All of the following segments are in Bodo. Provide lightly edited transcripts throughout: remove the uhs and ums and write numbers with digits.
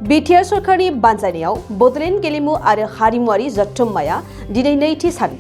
बिटिआर सरकारनि बानजायनायाव बड'लेण्ड गेलेमु आरो हारिमुआरि जथुम्माया दिनै नैथि सान।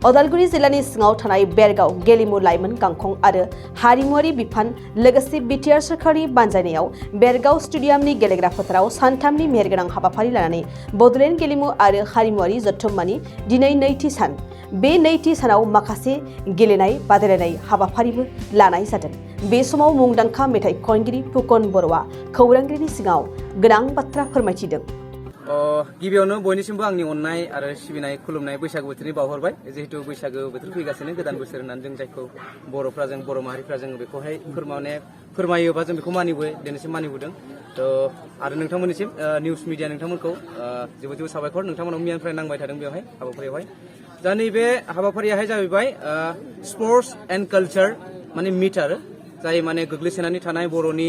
उदालगुरि जिल्लानि सिङाव थानाय बेरगाव गेलेमु लाइमोन गांखं आरो हारिमुआरि बिफान लोगोसे बिटिआर सरकारनि बानजायनायाव बेरगाव स्टेडियामनि गेलेग्रा फोथाराव सानथामनि मेहेरगोनां हाबाफारि लानानै बड'लेण्ड गेलेमु आरो हारिमुआरि जथुम्मानि दिनै नैथि सान। बे नैथि सानाव माखासे गेलेनाय बादायलायनाय हाबाफारिबो लानाय जादों। बे समाव मुंदांखा मेथाइ खनगिरि फुकन बर'आ खौरांगिरिनि सिगाङाव गोनां बाथ्रा फोरमायथिदों। गिबियावनो बयनिसिमबो आंनि अननाय आरो सिबिनाय खुलुमनाय बैसागु बोथोरनि बावहरबाय। जिहेतु बैसागु बोथोर फैगासिनो गोदान बोसोर होननानै जों जायखौ बर'फ्रा जों बर' माहारिफ्रा जों बेखौहाय फोरमायोबा जों बेखौ दिनैसिम मानिबोदों। आरो नोंथांमोननिसिम निउस मिडिया नोंथांमोनखौ जोबोद जोबोद साबायखर। नोंथांमोनाव मैयानिफ्राय नांबाय थादों बेवहाय हाबाफारियावहाय। दा नैबे हाबाफारियाहाय जाहैबाय स्पर्ट्स एन्ड कालचार माने मिट आरो जाय माने गोग्लैसोनानै थानाय बर'नि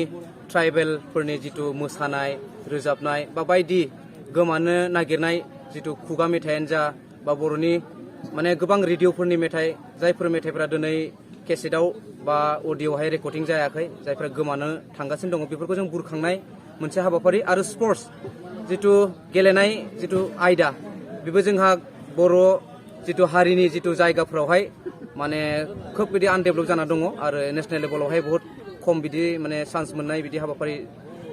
ट्राइबेलफोरनि जिथु मोसानाय रोजाबनाय बा बायदि गोमानो नागिरनाय जिथु खुगा मेथाइयानो जा बा बर'नि माने गोबां रेडिअ'फोरनि मेथाइ जायफोर मेथाइफोरा दिनै केसेटआव बा अडिअ'हाय रेकर्डिं जायाखै जायफोरा गोमानो थांगासिनो दङ बेफोरखौ जों बुरखांनाय मोनसे हाबाफारि। आरो स्पर्ट्स जिथु गेलेनाय जिथु आयदा बेबो जोंहा बर' जिथु हारिनि जिथु जायगाफोरावहाय माने खोब बिदि आनडेभेलप जाना दङ आरो नेसनेल लेभेलावहाय बहुत खम बिदि माने चान्स मोननाय बिदि हाबाफारि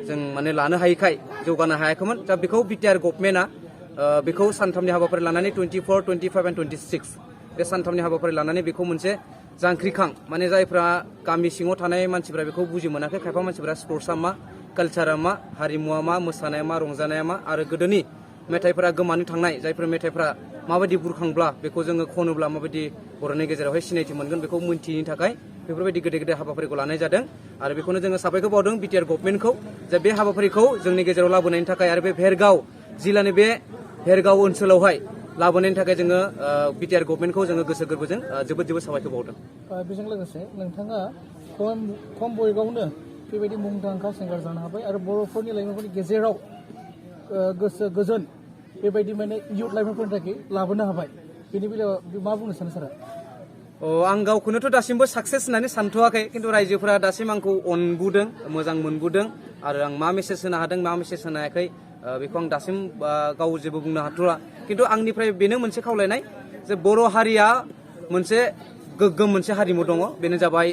जों माने लानो हायैखाय जौगानो हायाखैमोन। दा बेखौ बिटिआर गभर्नमेन्टआ बेखौ सानथामनि हाबाफारि लानानै 24, 25 एन्ड 26 बे सानथामनि हाबाफारि लानानै बेखौ मोनसे जांख्रिखां माने जायफ्रा गामि सिङाव थानाय मानसिफ्रा बेखौ बुजि मोनाखै खायफा मानसिफ्रा स्पर्ट्सआ मा कालचारा मा हारिमुआ मा मोसानाया मा रंजानाया मा आरो गोदोनि मेथाइफोरा गोमानो थांनाय जायफोर मेथाइफ्रा माबायदि बुरखांब्ला बेखौ जोङो खनोब्ला माबायदि बर'नि गेजेरावहाय सिनायथि मोनगोन बेखौ मोनथियैनि थाखाय बेफोरबायदि गेदेर गेदेर हाबाफारिखौ लानाय जादों। आरो बेखौनो जोङो साबायखर बावदों बिटिआर गभर्नमेन्टखौ जे बे हाबाफारिखौ जोंनि गेजेराव लाबोनायनि थाखाय आरो बे भेरगाव जिल्लानि बे भेरगाव ओनसोलावहाय लाबोनायनि थाखाय जोङो बिटिआर गभर्नमेन्टखौ जोङो गोसो गोरबोजों जोबोद जोबोद साबायखर बावदों। बेजों लोगोसे नोंथाङा खम बयगावनो बेबायदि मुंदांखा सिंगार जानो हाबाय आरो बर'फोरनि लाइमोनफोरनि गेजेराव गोसो गोजोन बेबायदि माने इयुथ लाइमोनफोरनि थाखाय लाबोनो हाबाय। बेनि बेलायाव मा बुंनो सानो सारा? आं गावखौनोथ' दासिमबो साक्सेस होननानै सानथ'वाखै खिन्थु रायजोफोरा दासिम आंखौ अनबोदों मोजां मोनबोदों आरो आं मा मेसेज होनो हादों मा मेसेज होनो हायाखै बेखौ आं दासिम गाव जेबो बुंनो हाथ'ला। खिन्थु आंनिफ्राय बेनो मोनसे खावलायनाय जे बर' हारिया मोनसे गोग्गोम मोनसे हारिमु दङ। बेनो जाबाय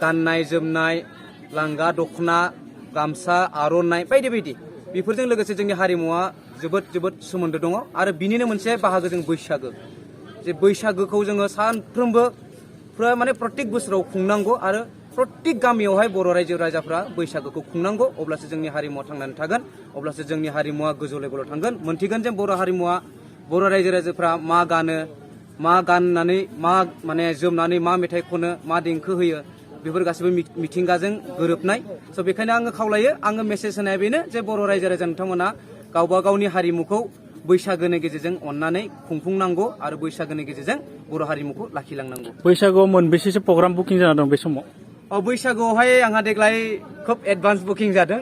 गाननाय जोमनाय लांगा दख'ना गामसा आर'नाइ बायदि बायदि बेफोरजों लोगोसे जोंनि हारिमुवा जोबोद जोबोद सोमोन्दो दङ। आरो बिनिनो मोनसे बाहागो जों बैसागो जे बैसागोखौ जोङो सानफ्रोमबो माने प्रत्येक बोसोराव खुंनांगौ आरो प्रत्येक गामियावहाय बर' रायजो राजाफ्रा बैसागोखौ खुंनांगौ। अब्लासो जोंनि हारिमुवा थांनानै थागोन अब्लासो जोंनि हारिमुवा गोजौ लेभेलाव थांगोन मोनथिगोन जे बर' हारिमुवा बर' रायजो राजाफ्रा मा गानो मा गाननानै मा माने जोमनानै मा मेथाइ खनो मा देंखो होयो बेफोर गासिबो मिथिंगाजों गोरोबनाय। स' बेखायनो आङो खावलायो आङो मेसेज होनाया बेनो जे बर' रायजो राजा नोंथांमोना गावबा गावनि हारिमुखौ बैसागोनि गेजेरजों अननानै खुंफुंनांगौ आरो बैसागोनि गेजेरजों बर' हारिमुखौ लाखिलांनांगौ। बैसागुआव मोनबेसेसो प्रग्राम बुकिं जाना दं बे समाव? बैसागुआवहाय आंहा देग्लाय खोब एडभान्स बुकिं जादों।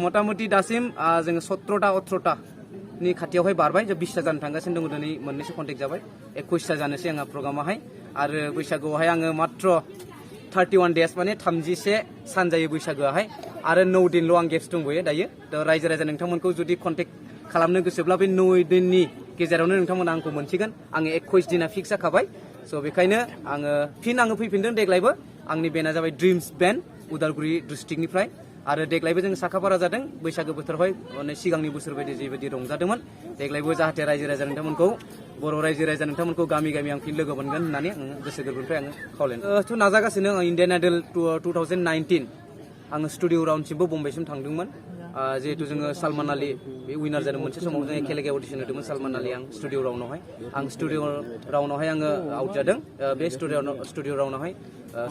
मथा मथि दासिम जोङो 17टा 18टानि खाथियावहाय बारबाय 20टा जानो थांगासिनो दङ। दिनै मोननैसो कन्टेक्ट जाबाय 21टा जानोसै आंहा प्रग्रामाहाय। आरो बैसागुआवहाय आङो मात्र 31 डेज माने 31 सान जायो बैसागोआहाय आरो 9 दिनल' आं गेप्स दंबोयो दायो। थ' रायजो राजा नोंथांमोनखौ जुदि कन्टेक्ट खालामनो गोसोब्ला बे 9 दिननि गेजेरावनो नोंथांमोना आंखौ मोनसिगोन। आङो 21 दिना फिक्स जाखाबाय। स' बेखायनो आङो फैफिनदों देग्लायबो। आंनि बेना जाबाय ड्रिम्स बेन्ड उदालगुरि डिस्ट्रिक्टनिफ्राय आरो देग्लायबो जों साखाफारा जादों बैसागो बोथोरावहाय माने सिगांनि बोसोर बायदि जेबायदि रंजादोंमोन देग्लायबो जाहाथे रायजो राजा नोंथांमोनखौ बर' रायजो राजा नोंथांमोनखौ गामि गामि आं फिन लोगो मोनगोन होननानै आङो गोसो गोरबोनिफ्राय आङो खावलायनो नाजागासिनो। इण्डियान आइडल 2019 आङो स्टुडिअ' राउन्डसिमबो बम्बाइसिम थांदोंमोन। जिहेतु जोङो सलमान आली बे उइनार जादों मोनसे समाव जों एखेलेगे अडिसन होदोंमोन सलमान आली आं स्टुडिअ' राउन्डआवहाय आङो आउट जादों। बे स्टुडिअ' राउन्डआवहाय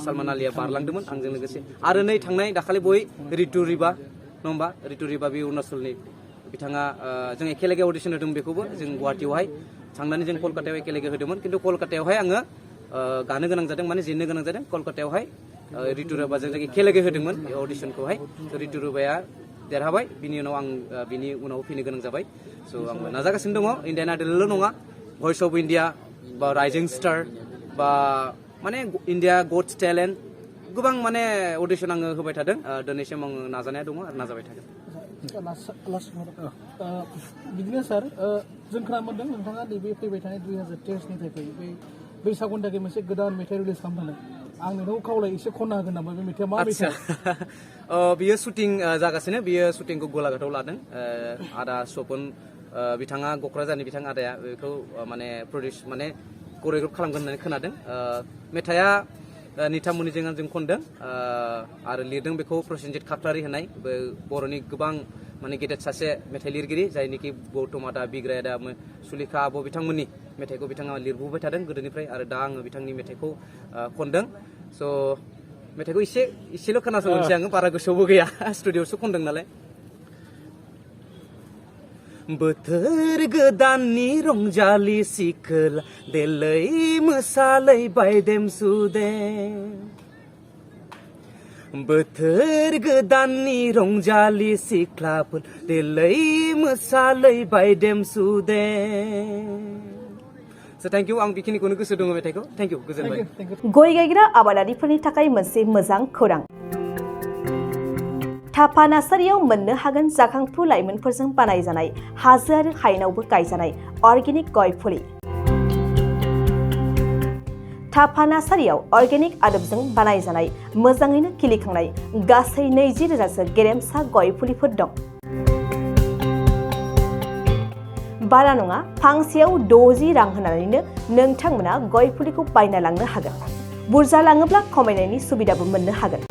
सलमान आलीया बारलांदोंमोन आंजों लोगोसे। आरो नै थांनाय दाखालि बय रितु रिबा नङा होमबा रितु रिबा बे अरुणाचलनि बिथाङा जों एखेलेगे अडिसन होदों बेखौबो जों गुवाहाटियावहाय थांनानै जों कलकातायाव एखेलेगे होदोंमोन। खिन्थु कलकातायावहाय आङो गानो गोनां जादों माने जेननो गोनां जादों। कलकातायावहाय रितु रिबाजों जों एखेलेगे होदोंमोन बे अडिसनखौहाय। रितु रिबाया देरहाबाय बिनि उनाव आं बिनि उनाव फैनो गोनां जाबाय। स' आंबो नाजागासिनो दङ इण्डियान आइडलल' नङा भइस अफ इण्डिया बा राइजिं स्टार बा माने इन्डिया गट्स टेलेन्ट गोबां माने अडिशन आङो होबाय थादों दिनैसिम आङो नाजानाया दङ आरो नाजाबाय थागोन बिदिनो सार जों खोनानो मोनदों नोंथाङा नैबे फैबाय थानाय 2023 निफ्राय बै बैसागुनि थाखाय मोनसे गोदान मेथाइ रिलिज खालामदों आं नोंनाव खावलाय एसे खनना होगोन नामा बे मेथाइआ मा मेथाइ बियो शुटिं जागासिनो बियो शुटिंखौ गलाघाटआव लादों आदा सपन बिथाङा क'क्राझारनि बिथां आदाया बेखौ माने प्रडिउस माने करिय'ग्राफ खालामगोन होननानै खोनादों मेथाइआ निथामुनिजों आंजों खनदों आरो लिरदों बेखौ प्रसेनजित खाख्लारि होनाय बर'नि गोबां माने गेदेर सासे मेथाइ लिरगिरि जायनिखि गौतम आदा बिग्राय आदा सुलेखा आब' बिथांमोननि मेथाइखौ बिथाङा लिरबोबाय थादों गोदोनिफ्राय आरो दा आङो बिथांनि मेथाइखौ खनदों स' मेथाइखौ एसेल' खोनासंनोसै आङो बारा गोसोआवबो गैया स्टुडिअ'आवसो खनदों नालाय बोथोर गोदाननि रंजालि सिखोला देलै मोसालै बायदेम सुदे बोथोर गोदाननि रंजालि सिख्लाफोर देलै मोसालै बायदेम सुदे थेंक इउ आं बेखिनिखौनो गोसो दङ मेथाइखौ थेंक इउ गोजोनबाय गय गायग्रा आबादारिफोरनि थाखाय मोनसे मोजां खौरां थापा नार्सारियाव मोननो हागोन जाखांफु लाइमोनफोरजों बानायजानाय हाजो आरो हायेनावबो गायजानाय अर्गेनिक गय फुलि थापा नार्सारियाव अर्गेनिक आदबजों बानायजानाय मोजाङैनो खिलिखांनाय गासै 20,000सो गेरेमसा गय फुलिफोर दं बारा नङा फांसेयाव 60 रां होनानैनो नोंथांमोना गय फुलिखौ बायना लांनो हागोन बुरजा लाङोब्ला खमायनायनि सुबिदाबो मोननो हागोन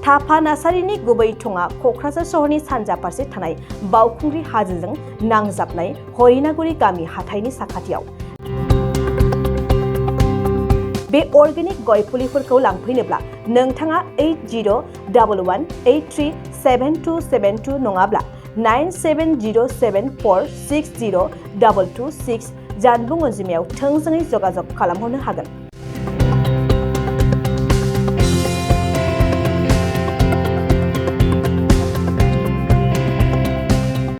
थापा नार्सारिनि गुबै थङा क'क्राझार सहरनि सानजा फारसे थानाय बावखुंग्रि हाजोजों नांजाबनाय हरिनागुरि गामि हाथाइनि साखाथियाव बे अर्गेनिक गय फुलिफोरखौ लांफैनोब्ला नोंथाङा 8011837272 नङाब्ला 9707460226 जानबुं अनजिमायाव थोंजोङै जगाजग खालामहरनो हागोन